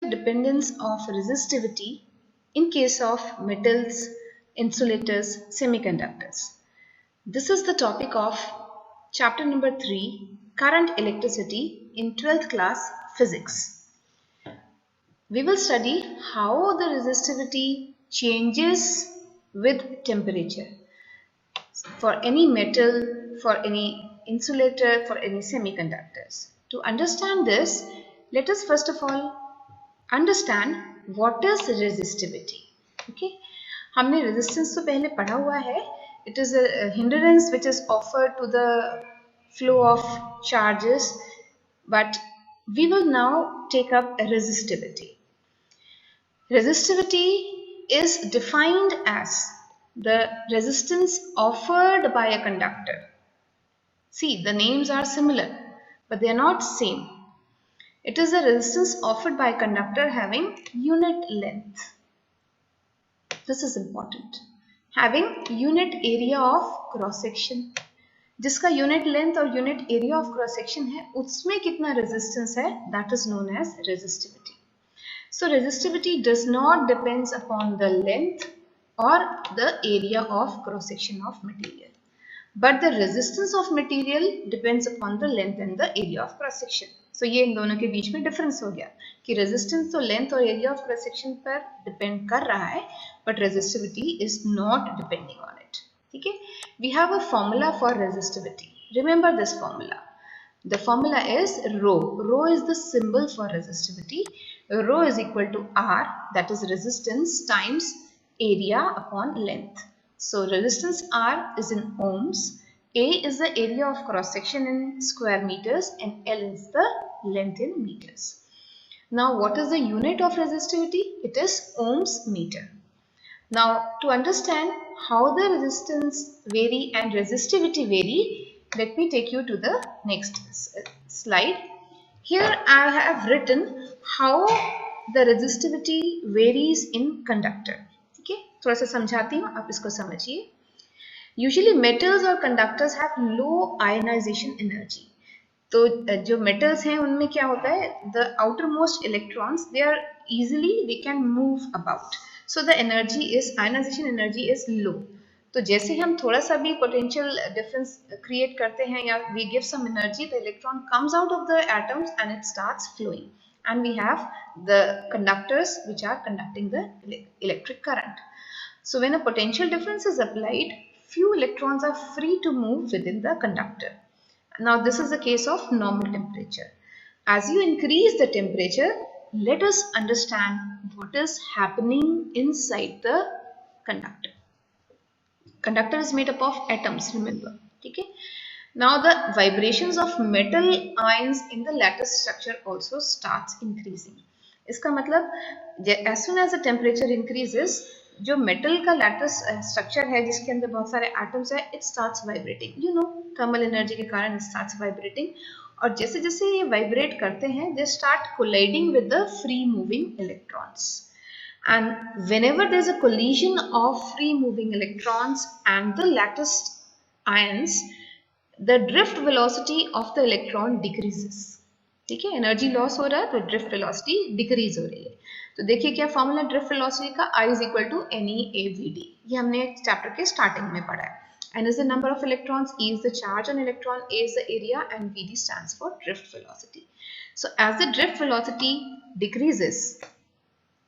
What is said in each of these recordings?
dependence of resistivity in case of metals, insulators, semiconductors. This is the topic of chapter number 3, Current Electricity in 12th class Physics. We will study how the resistivity changes with temperature for any metal, for any insulator, for any semiconductors. To understand this, let us first of all understand what is resistivity. Okay, हमने resistance तो पहले पढ़ा हुआ है. It is a hindrance which is offered to the flow of charges, but we will now take up resistivity. Resistivity is defined as the resistance offered by a conductor. See, the names are similar, but they are not same. It is a resistance offered by a conductor having unit length. This is important. Having unit area of cross section. जिसका unit length और unit area of cross section है, उसमें कितना resistance है, that is known as resistivity. So resistivity does not depends upon the length or the area of cross section of material, but the resistance of material depends upon the length and the area of cross section. So ये इन दोनों के बीच में difference हो गया कि resistance तो length और area of cross section पर depend कर रहा है, but resistivity is not depending on it. ठीक है? We have a formula for resistivity. Remember this formula. The formula is rho. Rho is the symbol for resistivity. Rho is equal to R, that is resistance, times area upon length. So resistance R is in ohms, A is the area of cross section in square meters, and L is the length in meters. Now what is the unit of resistivity? It is ohms meter. Now to understand how the resistance vary and resistivity vary, let me take you to the next slide. Here I have written how the resistivity varies in conductor. ठीक है, थोड़ा सा समझाती हूँ, आप इसको समझिए. Usually metals और conductors have low ionization energy. तो जो metals हैं उनमें क्या होता है, the outermost electrons they can move about. So the ionization energy is low. तो जैसे हम थोड़ा सा भी potential difference create करते हैं या we give some energy, the electron comes out of the atoms and it starts flowing. And we have the conductors which are conducting the electric current. So when a potential difference is applied, few electrons are free to move within the conductor. Now this is the case of normal temperature. As you increase the temperature, let us understand what is happening inside the conductor. Conductor is made up of atoms, remember. Okay? Now the vibrations of metal ions in the lattice structure also starts increasing. इसका मतलब as soon as the temperature increases, जो metal का lattice structure है जिसके अंदर बहुत सारे atoms है, it starts vibrating. You know, thermal energy के कारण it starts vibrating. और जैसे जैसे ये vibrate करते हैं, they start colliding with the free moving electrons. And whenever there is a collision of free moving electrons and the lattice ions, the drift velocity of the electron decreases. ठीक है, energy loss हो रहा है तो drift velocity decrease हो रही है. तो देखिए क्या फॉर्मूला ड्रिफ्ट वेलोसिटी का, I is equal to NeAVD. ये हमने चैप्टर के स्टार्टिंग में पढ़ा है. N is the number of electrons, E is the charge on electron, A is the area, and VD stands for drift velocity. So as the drift velocity decreases,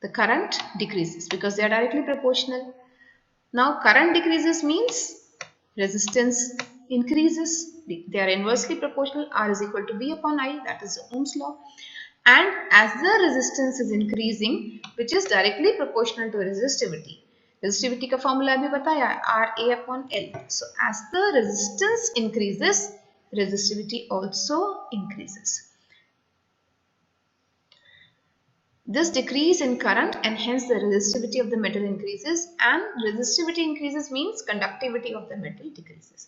the current decreases because they are directly proportional. Now current decreases means resistance increases. They are inversely proportional. R is equal to B upon I, that is Ohm's law. And as the resistance is increasing, which is directly proportional to resistivity. Resistivity का formula अभी बताया, RA upon L. So as the resistance increases, resistivity also increases. This decrease in current and hence the resistivity of the metal increases, and resistivity increases means conductivity of the metal decreases.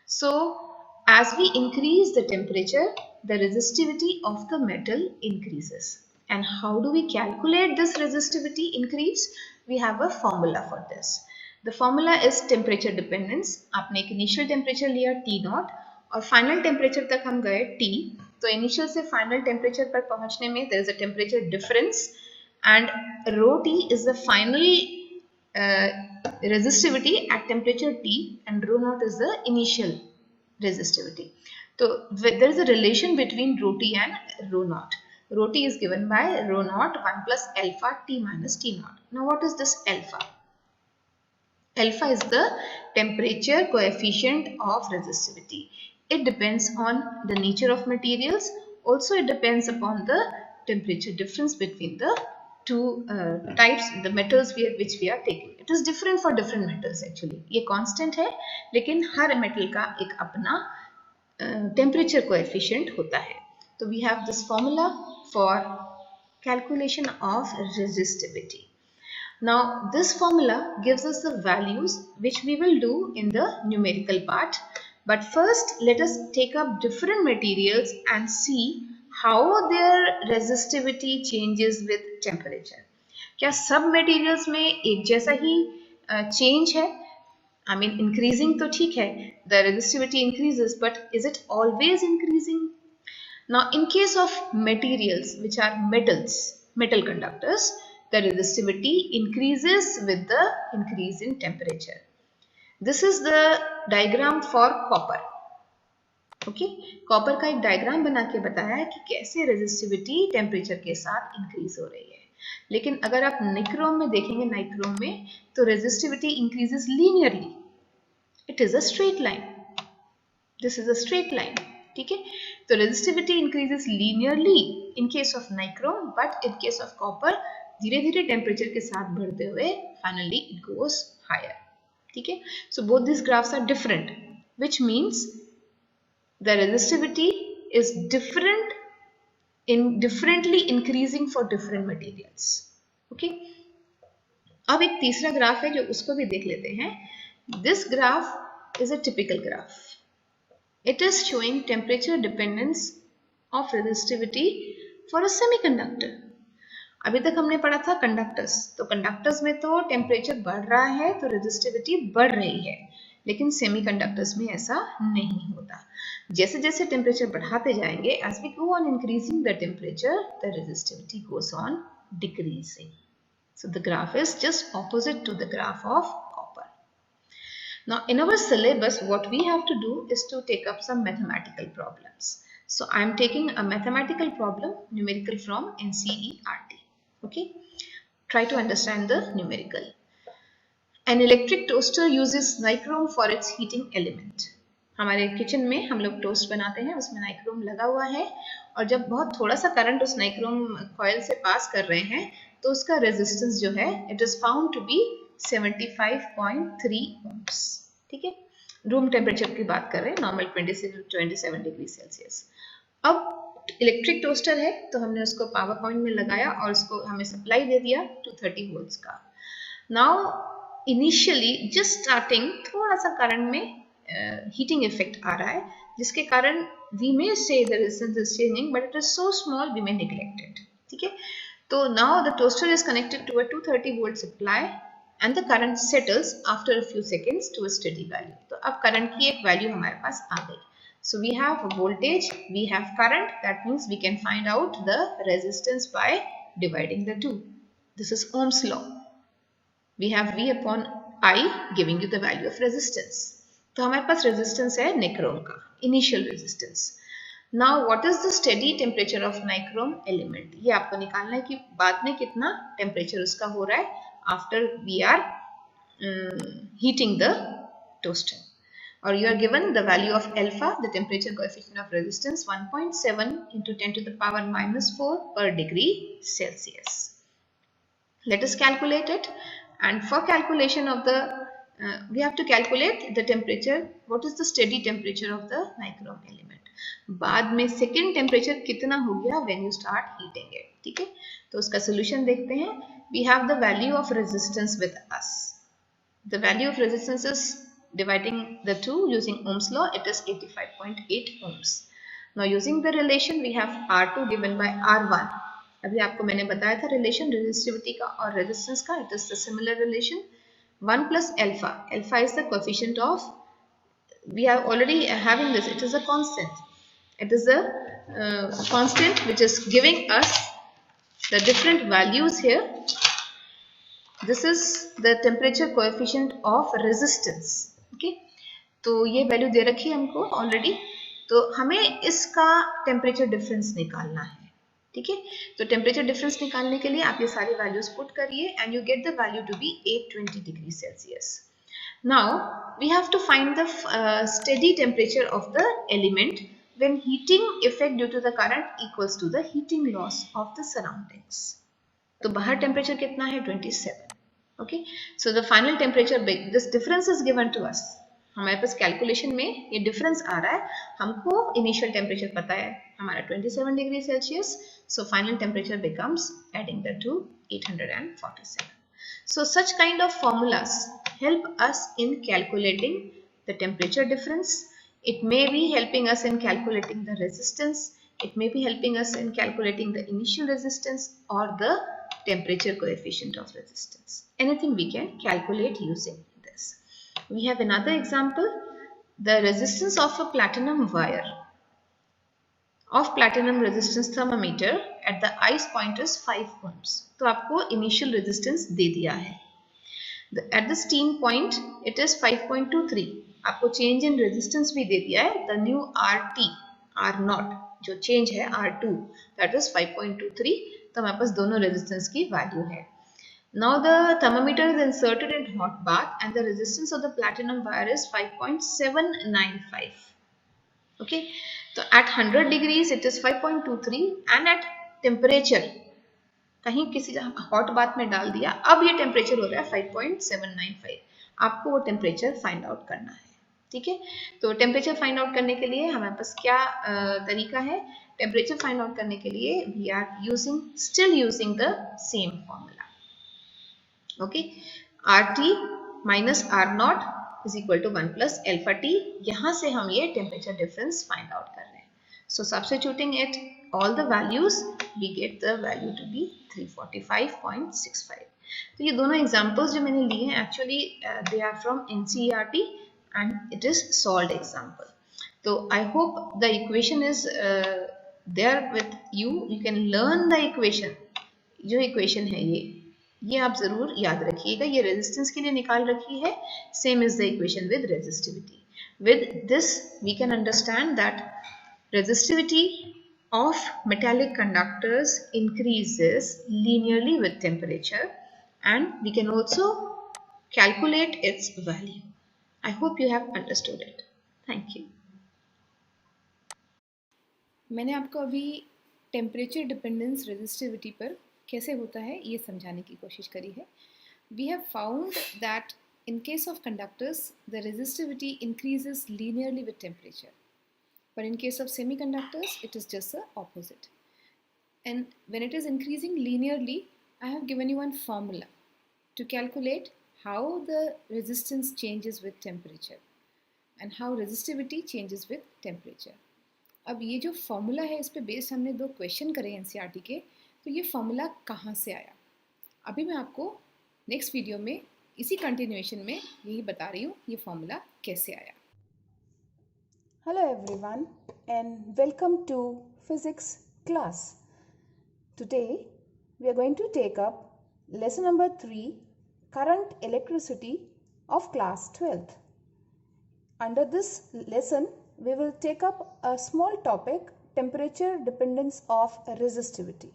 So as we increase the temperature, the resistivity of the metal increases. And how do we calculate this resistivity increase? We have a formula for this. The formula is temperature dependence. आपने एक initial temperature लिया T0 और final temperature तक हम गए T. तो initial से final temperature पर पहुंचने में there is a temperature difference and rho T is the final resistivity at temperature T, and rho naught is the initial resistivity. So there is a relation between rho T and rho naught. Rho T is given by rho naught 1 plus alpha T minus T naught. Now what is this alpha? Alpha is the temperature coefficient of resistivity. It depends on the nature of materials. Also, it depends upon the temperature difference between the two types, the metals which we are taking. It is different for different metals actually. ये constant है, लेकिन हर metal का एक अपना temperature coefficient होता है. So we have this formula for calculation of resistivity. Now this formula gives us the values which we will do in the numerical part. But first let us take up different materials and see how their resistivity changes with temperature. क्या सब materials में एक जैसा ही change है? I mean increasing तो ठीक है, the resistivity increases, but is it always increasing? Now in case of materials which are metals, metal conductors, the resistivity increases with the increase in temperature. This is the diagram for copper. Okay, copper का एक diagram बना के बताया है कि कैसे resistivity temperature के साथ इंक्रीज हो रही है. लेकिन अगर आप निक्रोम में देखेंगे, नाइक्रोम में, तो resistivity increases linearly. It is a straight line. This is a straight line. ठीक है, तो resistivity increases linearly in case of nichrome, but in case of copper धीरे धीरे टेम्परेचर के साथ बढ़ते हुए फाइनली इट गोस हायर. ठीक है, so both this graphs are different, which means the resistivity is different in differently increasing for different materials. Okay, अब एक तीसरा ग्राफ है जो उसको भी देख लेते हैं. This graph is a typical graph. It is showing temperature dependence of resistivity for a semiconductor. अभी तक हमने पढ़ा था कंडक्टर्स, तो कंडक्टर्स में तो टेम्परेचर बढ़ रहा है तो रेजिस्टिविटी बढ़ रही है, लेकिन सेमीकंडक्टर्स में ऐसा नहीं होता. जैसे जैसे टेम्परेचर बढ़ाते जाएंगे, as we go on increasing the temperature, the resistivity goes on decreasing. So the graph is just opposite to the graph of copper. Now in our syllabus, what we have to do is to take up some mathematical problems. So I am taking a mathematical problem, numerical from NCERT. Okay, try to understand the numerical. An electric toaster uses nichrome for its heating element. हमारे kitchen में हम लोग toast बनाते हैं, उसमें nichrome लगा हुआ है, और जब बहुत थोड़ा सा करंट उस नाइक्रोम कॉइल से पास कर रहे हैं तो उसका रेजिस्टेंस जो है it is found to be 75.3 ohms. ठीक है, रूम टेम्परेचर की बात कर रहे हैं, नॉर्मल 27 डिग्री सेल्सियस. अब इलेक्ट्रिक टोस्टर है तो हमने उसको पावर पॉइंट में लगाया और उसको हमें सप्लाई दे दिया 230 वोल्ट्स का. नाउ इनिशियली जस्ट स्टार्टिंग थोड़ा सा करंट में हीटिंग इफेक्ट आ रहा है, जिसके कारण we may say the resistance is changing, but it is so small we may neglect it. ठीक है, तो now the toaster is connected to a 230 volt supply and the current settles after a few seconds to a steady value. तो अब current की एक value हमारे पास आ गई. So we have voltage, we have current, that means we can find out the resistance by dividing the two. This is Ohm's law. We have V upon I giving you the value of resistance. तो हमारे पास resistance है nichrome का, initial resistance. Now what is the steady temperature of nichrome element? ये आपको निकालना है कि बाद में कितना temperature उसका हो रहा है after we are heating the toaster. Or you are given the value of alpha, the temperature coefficient of resistance, 1.7 into 10 to the power minus 4 per degree Celsius. Let us calculate it, and for calculation of the we have to calculate the temperature. What is the steady temperature of the nichrome element? बाद में second temperature कितना हो गया when you start heating it. ठीक है, तो उसका solution देखते हैं. We have the value of resistance with us. The value of resistance is dividing the two using Ohm's law, it is 85.8 ohms. Now using the relation we have R2 given by R1. अभी आपको मैंने बताया था relation resistivity का और resistance का. It is the similar relation. 1 plus alpha. Alpha is the coefficient of, we are already having this, it is a constant. It is a constant which is giving us the different values here. This is the temperature coefficient of resistance. Okay, तो ये value दे रखी है हमको already, तो हमें इसका temperature difference निकालना है. ठीक है, तो टेम्परेचर डिफरेंस निकालने के लिए आप ये सारी वैल्यूज पुट करिए and you get the value to be 820 degree Celsius. Now we have to find the steady temperature of the element when heating effect due to the current equals to the heating loss of the surroundings. तो बाहर temperature कितना है 27. Okay, so the final temperature, this difference is given to us. हमारे पास calculation में ये difference आ रहा है, हमको इनिशियल टेम्परेचर पता है हमारा 27 degree Celsius. So final temperature becomes adding that to 847. So such kind of formulas help us in calculating the temperature difference. It may be helping us in calculating the resistance. It may be helping us in calculating the initial resistance or the temperature coefficient of resistance. Anything we can calculate using this. We have another example. The resistance of a platinum wire of platinum resistance thermometer at the ice point is 5 ohms. तो आपको initial resistance दे दिया है. At the steam point it is 5.23. आपको change in resistance भी दे दिया है. The new RT, R0 जो change है R2 that is 5.23. तो हमारे पास दोनों resistance की value है. Now the thermometer is inserted in hot bath and the resistance of the platinum wire is 5.795. Okay, so at 100 degrees it is 5.23 and at temperature कहीं किसी hot bath में डाल दिया, अब ये टेम्परेचर हो रहा है 5.795. आपको वो टेम्परेचर फाइंड आउट करना है. ठीक है, तो टेम्परेचर फाइंड आउट करने के लिए हमारे पास क्या तरीका है? टेम्परेचर फाइंड आउट करने के लिए we are still using the same formula. Okay, RT minus R0 is equal to 1 plus alpha T. यहाँ से हम ये temperature difference find out कर रहे हैं. So substituting it all the values, we get the value to be 345.65. तो ये दोनों examples जो मैंने लिए हैं actually they are from NCERT and it is solved example. तो I hope the equation is there with you. You can learn the equation. जो equation है ये आप जरूर याद रखिएगा. ये रेजिस्टेंस के लिए निकाल रखी है. Same is the equation with resistivity. With this we can understand that resistivity of metallic conductors increases linearly with temperature and we can also calculate its value. I hope you have understood it. Thank you. मैंने आपको अभी temperature dependence resistivity पर कैसे होता है ये समझाने की कोशिश करी है. We have found that in case of conductors the resistivity increases linearly with temperature, but in case of semiconductors it is just the opposite. And when it is increasing linearly, I have given you one formula to calculate how the resistance changes with temperature and how resistivity changes with temperature. अब ये जो formula है इस पे based हमने 2 question करे NCERT के. तो ये फॉर्मूला कहाँ से आया, अभी मैं आपको नेक्स्ट वीडियो में इसी कंटिन्यूएशन में यही बता रही हूँ ये फॉर्मूला कैसे आया. Hello everyone and welcome to physics class. Today we are going to take up lesson number 3, current electricity of class 12th. Under this lesson we will take up a small topic, temperature dependence of resistivity.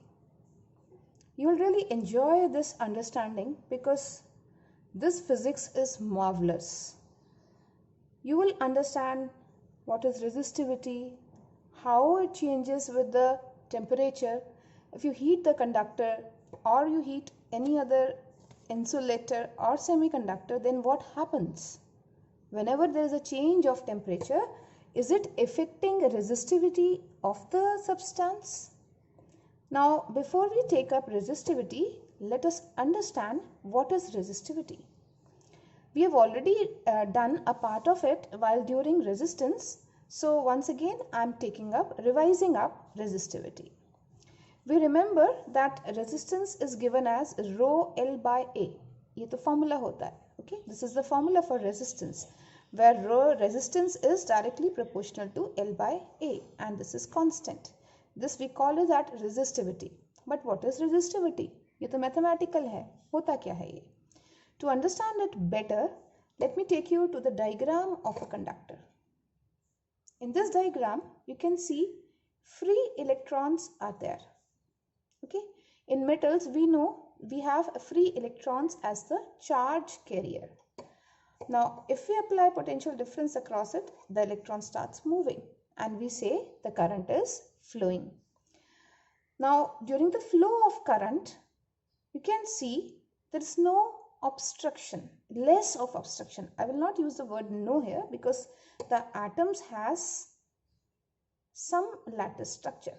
You will really enjoy this understanding because this physics is marvelous. You will understand what is resistivity, how it changes with the temperature. If you heat the conductor or you heat any other insulator or semiconductor, then what happens? Whenever there is a change of temperature, is it affecting resistivity of the substance? Now, before we take up resistivity, let us understand what is resistivity. We have already done a part of it while during resistance. So once again, I am revising up resistivity. We remember that resistance is given as rho L by A. ये तो formula होता है. Okay, this is the formula for resistance, where rho resistance is directly proportional to L by A, and this is constant. This we call it that resistivity. But what is resistivity? ये तो mathematical है. होता क्या है ये? To understand it better, let me take you to the diagram of a conductor. In this diagram, you can see free electrons are there. Okay. In metals, we know we have free electrons as the charge carrier. Now, if we apply potential difference across it, the electron starts moving and we say the current is flowing. Now, during the flow of current, you can see there is no obstruction, less of obstruction. I will not use the word no here because the atoms has some lattice structure.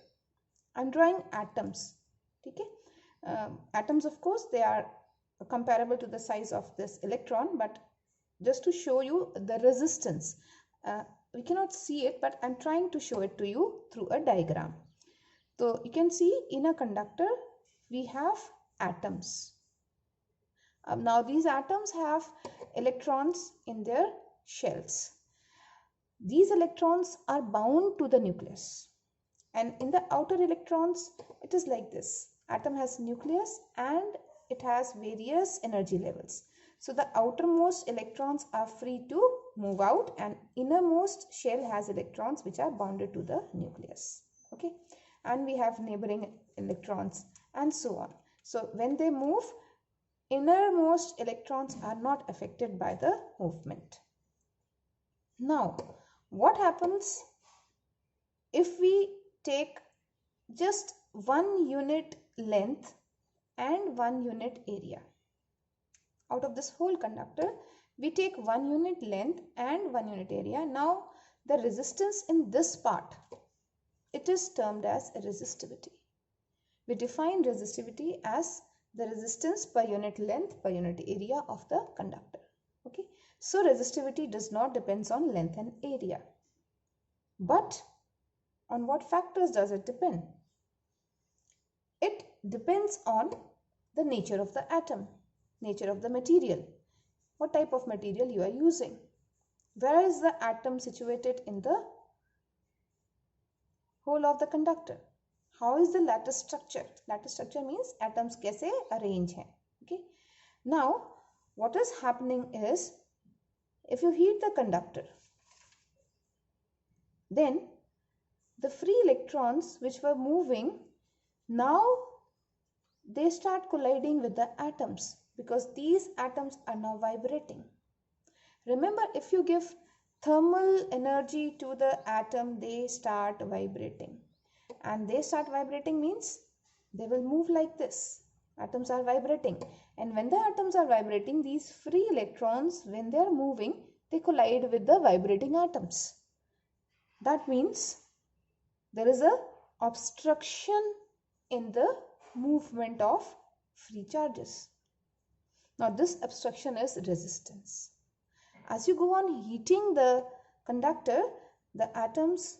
I'm drawing atoms. Okay? Atoms, of course, they are comparable to the size of this electron, but just to show you the resistance, we cannot see it, but I'm trying to show it to you through a diagram. So you can see in a conductor we have atoms. Now these atoms have electrons in their shells. These electrons are bound to the nucleus, and in the outer electrons it is like this. Atom has nucleus and it has various energy levels. So the outermost electrons are free to move out and innermost shell has electrons which are bounded to the nucleus. Okay, and we have neighboring electrons and so on. So when they move, innermost electrons are not affected by the movement. Now, what happens if we take just 1 unit length and 1 unit area? Out of this whole conductor, we take 1 unit length and 1 unit area. Now, the resistance in this part, it is termed as resistivity. We define resistivity as the resistance per unit length per unit area of the conductor. Okay, so resistivity does not depend on length and area. But on what factors does it depend? It depends on the nature of the atom, nature of the material, what type of material you are using. Where is the atom situated in the whole of the conductor? How is the lattice structure? Lattice structure means atoms कैसे arrange हैं. Okay. Now, what is happening is, if you heat the conductor, then the free electrons which were moving, now they start colliding with the atoms because these atoms are now vibrating. Remember, if you give thermal energy to the atom, they start vibrating. And they start vibrating means they will move like this. Atoms are vibrating. And when the atoms are vibrating, these free electrons, when they are moving, they collide with the vibrating atoms. That means there is a obstruction in the movement of free charges. Now this obstruction is resistance. As you go on heating the conductor, the atoms,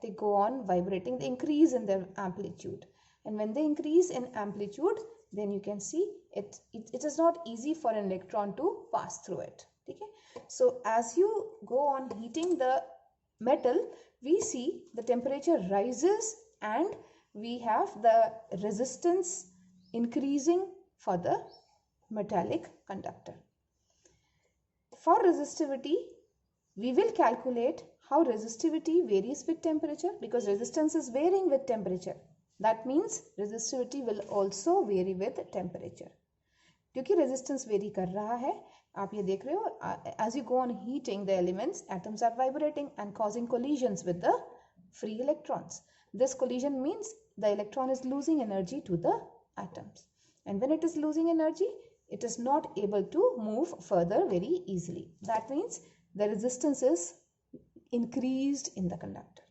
they go on vibrating, they increase in their amplitude. And when they increase in amplitude, then you can see it is not easy for an electron to pass through it. Okay? So as you go on heating the metal, we see the temperature rises and we have the resistance increasing for the metallic conductor. For resistivity, we will calculate how resistivity varies with temperature, because resistance is varying with temperature. That means resistivity will also vary with temperature. क्योंकि resistance vary कर रहा है, आप ये देख रहे हो, as you go on heating the elements, atoms are vibrating and causing collisions with the free electrons. This collision means the electron is losing energy to the atoms. And when it is losing energy, it is not able to move further very easily. That means the resistance is increased in the conductor.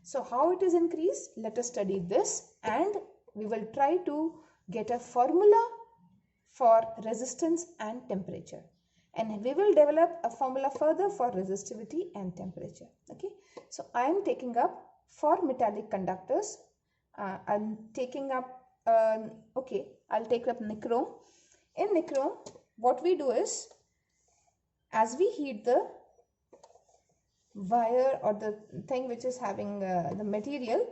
So how it is increased? Let us study this and we will try to get a formula for resistance and temperature. And we will develop a formula further for resistivity and temperature. Okay. So I am taking up for metallic conductors. I'm taking up, I'll take up nichrome. In nichrome, what we do is, as we heat the wire or the thing which is having the material,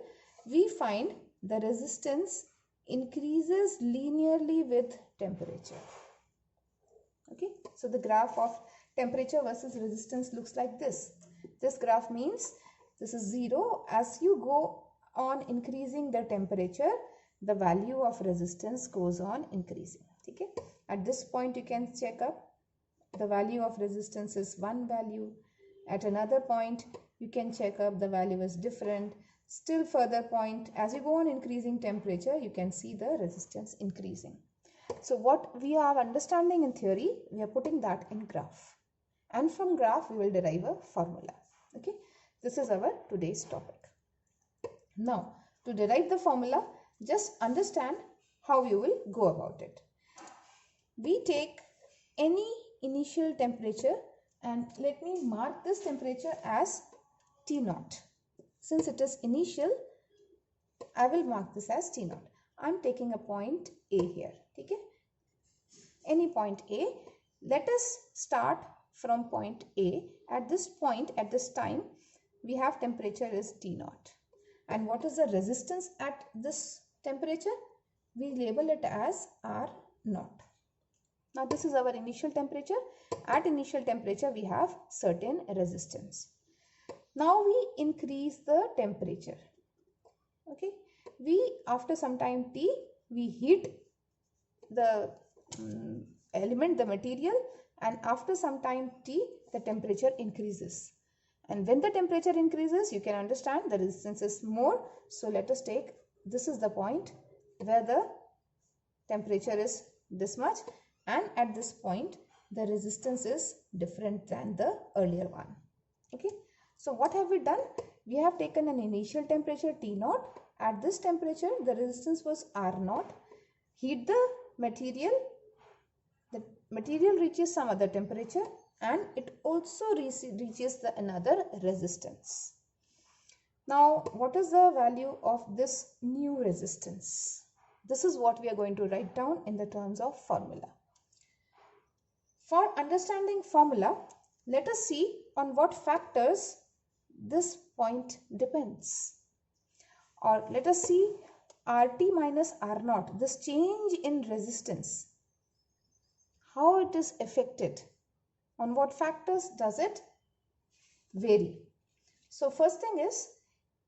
we find the resistance increases linearly with temperature. Okay, so the graph of temperature versus resistance looks like this. This graph means this is 0. As you go on increasing the temperature, the value of resistance goes on increasing. Okay, at this point you can check up the value of resistance is one value. At another point you can check up the value is different. Still further point, as you go on increasing temperature, you can see the resistance increasing. So what we are understanding in theory, we are putting that in graph, and from graph we will derive a formula. Okay, this is our today's topic. Now to derive the formula, just understand how you will go about it. We take any initial temperature, and let me mark this temperature as T0. Since it is initial, I will mark this as T0. I am taking a point A here. Okay? Any point A. Let us start from point A. At this point, at this time, we have temperature is T0. And what is the resistance at this temperature? We label it as R0. Now this is our initial temperature. At initial temperature, we have certain resistance. Now we increase the temperature. Okay, after some time T, we heat the element, the material, and after some time T, the temperature increases. And when the temperature increases, you can understand the resistance is more. So let us take, this is the point where the temperature is this much, and at this point the resistance is different than the earlier one. Okay, so what have we done? We have taken an initial temperature T0. At this temperature the resistance was R0. Heat the material reaches some other temperature, and it also reaches the another resistance. Now what is the value of this new resistance? This is what we are going to write down in the terms of formula. For understanding formula, let us see on what factors this point depends. Or let us see RT minus R0, this change in resistance, how it is affected. On what factors does it vary? So first thing is,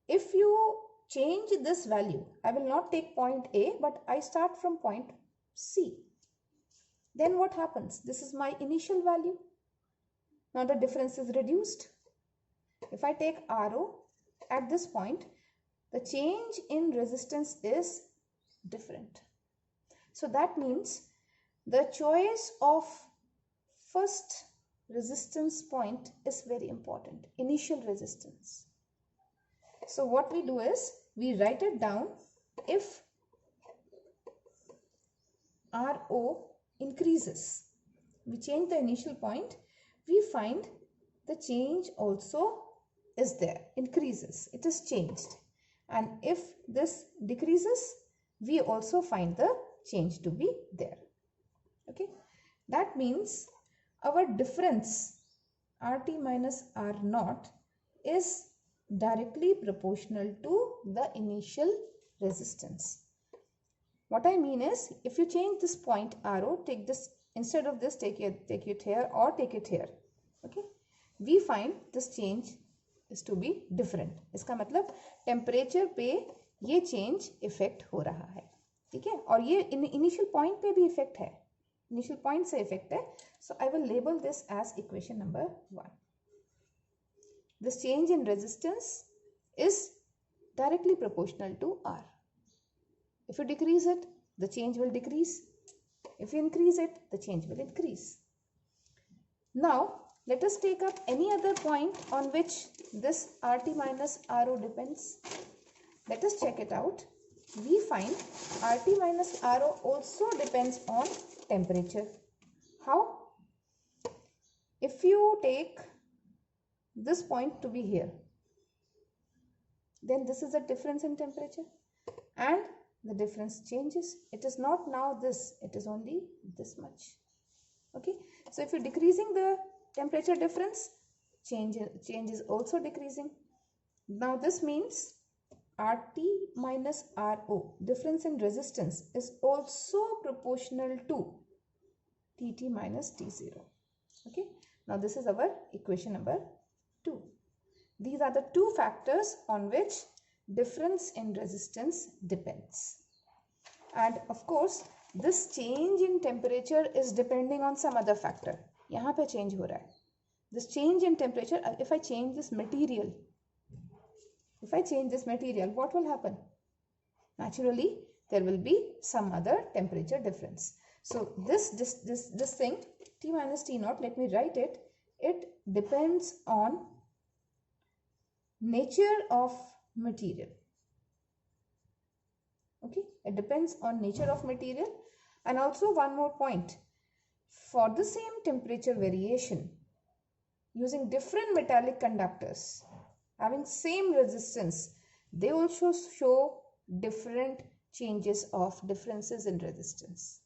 if you change this value, I will not take point A, but I start from point C. Then what happens? This is my initial value. Now the difference is reduced. If I take RO at this point, the change in resistance is different. So that means the choice of first resistance point is very important, initial resistance. So what we do is, we write it down. If RO increases, we change the initial point, we find the change also is there, increases, it is changed. And if this decreases, we also find the change to be there. Okay, that means our difference RT minus R0 is directly proportional to the initial resistance. What I mean is, if you change this point RO, take this, instead of this take it here or take it here. Okay, we find this change is to be different. इसका मतलब temperature पे ये change effect हो रहा है. ठीक है, और ये इनिशियल पॉइंट पे भी इफेक्ट है, इनिशियल पॉइंट से इफेक्ट है. So I will label this as equation number 1. This change in resistance is directly proportional to R. If you decrease it, the change will decrease. If you increase it, the change will increase. Now let us take up any other point on which this RT minus RO depends. Let us check it out. We find RT minus RO also depends on temperature. How? If you take this point to be here, then this is a difference in temperature, and the difference changes. It is not now this, it is only this much. Okay, so if you're decreasing the temperature difference, change is also decreasing. Now this means RT minus RO, difference in resistance, is also proportional to TT minus T0. Okay, now this is our equation number 2. These are the two factors on which difference in resistance depends. And of course, this change in temperature is depending on some other factor. यहाँ पे change हो रहा है. This change in temperature, if I change this material, what will happen? Naturally, there will be some other temperature difference. So this thing, T minus T naught, let me write it. It depends on nature of material. Okay, it depends on nature of material. And also one more point, for the same temperature variation, using different metallic conductors having same resistance, they also show different differences in resistance.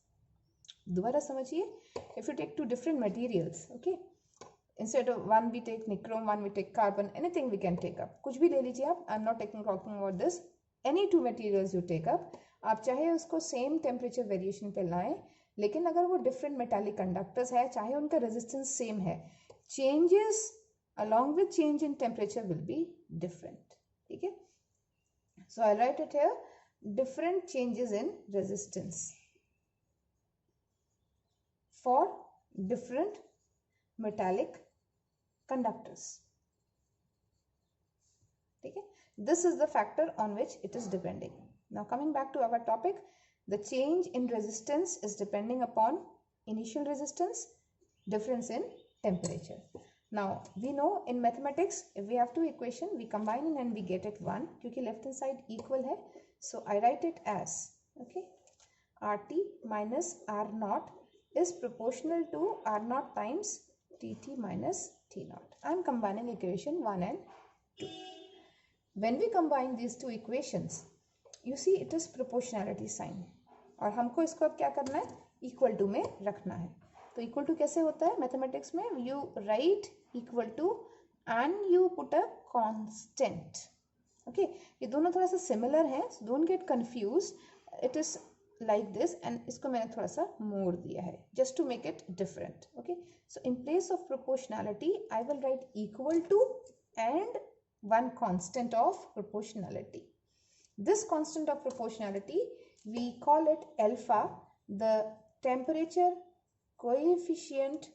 दोबारा समझिए, if you take two different materials, okay, instead of one we take nichrome, one we take carbon, anything we can take up, कुछ भी ले लीजिए आप, I'm not talking about this, any two materials you take up, आप चाहे उसको same temperature variation पे लाएं, लेकिन अगर वो different metallic conductors है, चाहे उनका resistance same है, changes along with change in temperature will be different. ठीक है? So I write it here, different changes in resistance for different metallic conductors. Okay? This is the factor on which it is depending. Now coming back to our topic, the change in resistance is depending upon initial resistance, difference in temperature. Now we know in mathematics, if we have two equations, we combine and we get it 1, क्योंकि left hand side equal है. So I write it as, okay, RT minus R naught is proportional to R naught times TT minus T naught. I am combining equation 1 and 2. When we combine these two equations, you see it is proportionality sign. और हमको इसको अब क्या करना है? Equal to में रखना है. तो equal to कैसे होता है? Mathematics में you write equal to and you put a constant. Okay, ये दोनों थोड़ा सा similar हैं, so don't get confused. It is like this and इसको मैंने थोड़ा सा मोड़ दिया है just to make it different. Okay, so in place of proportionality, I will write equal to and one constant of proportionality. This constant of proportionality, we call it alpha, the temperature coefficient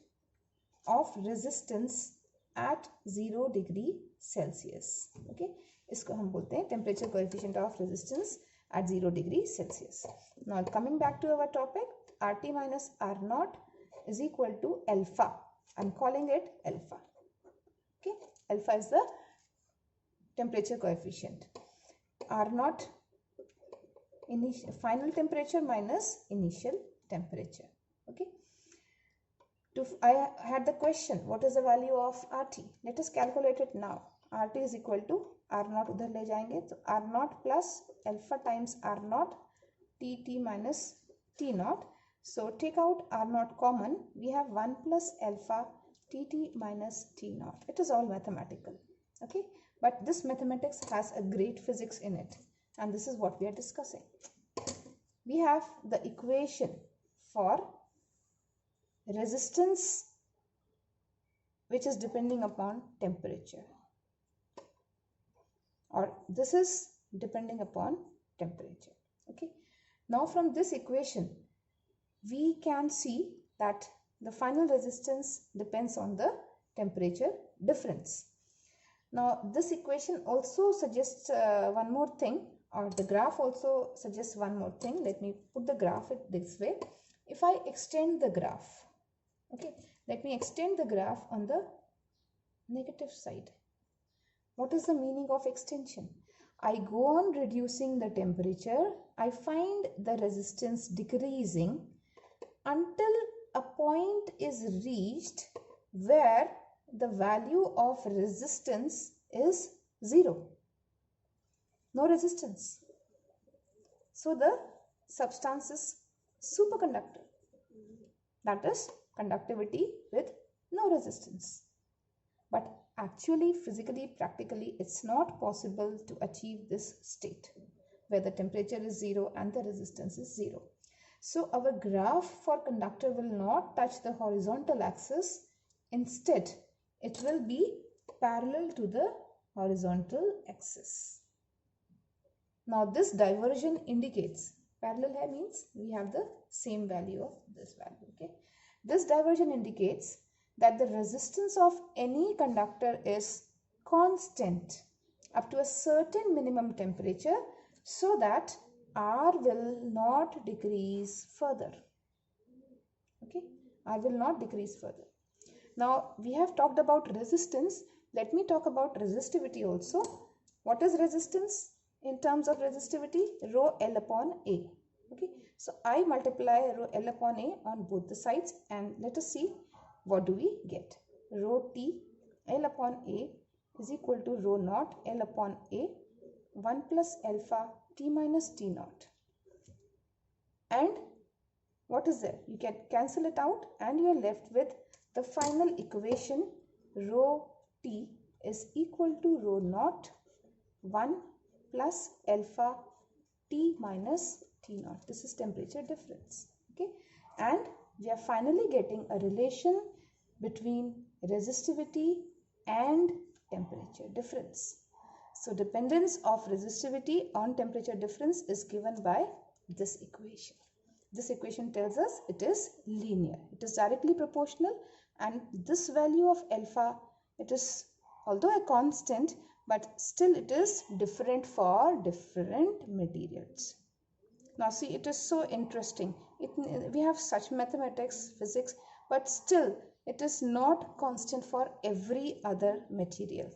of resistance at 0 degree Celsius. Okay, इसको हम बोलते हैं temperature coefficient of resistance at 0 degree Celsius. Now coming back to our topic, RT minus R naught is equal to alpha. I'm calling it alpha. Okay, alpha is the temperature coefficient. R naught final temperature minus initial temperature. Okay. I had the question, what is the value of RT? Let us calculate it now. RT is equal to R naught उधर ले जाएंगे तो R naught plus alpha times R naught TT minus T naught. So take out R naught common. We have 1 plus alpha TT minus T naught. It is all mathematical. Okay. But this mathematics has a great physics in it. And this is what we are discussing. We have the equation for resistance which is depending upon temperature. Or this is depending upon temperature. Okay. Now from this equation, we can see that the final resistance depends on the temperature difference. Now this equation also suggests one more thing, or the graph also suggests one more thing. Let me put the graph this way. If I extend the graph, okay, let me extend the graph on the negative side. What is the meaning of extension? I go on reducing the temperature. I find the resistance decreasing until a point is reached where the value of resistance is 0. No resistance. So the substance is superconductor. That is conductivity with no resistance. But actually, physically, practically, it's not possible to achieve this state where the temperature is 0 and the resistance is 0. So our graph for conductor will not touch the horizontal axis. Instead, it will be parallel to the horizontal axis. Now this diversion indicates, parallel here means we have the same value of this value. Okay. This diversion indicates that the resistance of any conductor is constant up to a certain minimum temperature, so that R will not decrease further. Okay, R will not decrease further. Now we have talked about resistance. Let me talk about resistivity also. What is resistance in terms of resistivity? Rho L upon A. Okay, so I multiply rho L upon A on both the sides, and let us see what do we get. Rho T L upon A is equal to rho naught L upon A 1 plus alpha T minus T naught. And what is there? You can cancel it out and you are left with the final equation. Rho T is equal to rho naught 1 plus alpha T minus T naught. This is temperature difference. Okay, and we are finally getting a relation between resistivity and temperature difference. So dependence of resistivity on temperature difference is given by this equation. This equation tells us it is linear. It is directly proportional, and this value of alpha, it is although a constant, but still it is different for different materials. Now see, it is so interesting. We have such mathematics, physics, but still it is not constant for every other material.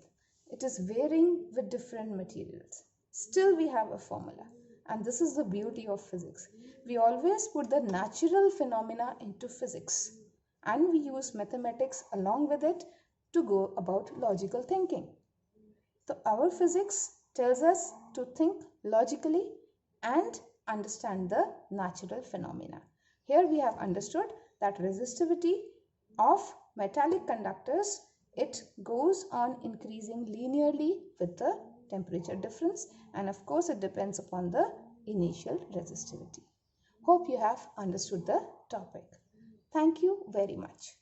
It is varying with different materials. Still we have a formula, and this is the beauty of physics. We always put the natural phenomena into physics, and we use mathematics along with it to go about logical thinking. So our physics tells us to think logically and understand the natural phenomena. Here we have understood that resistivity of metallic conductors, it goes on increasing linearly with the temperature difference, and of course it depends upon the initial resistivity. Hope you have understood the topic. Thank you very much.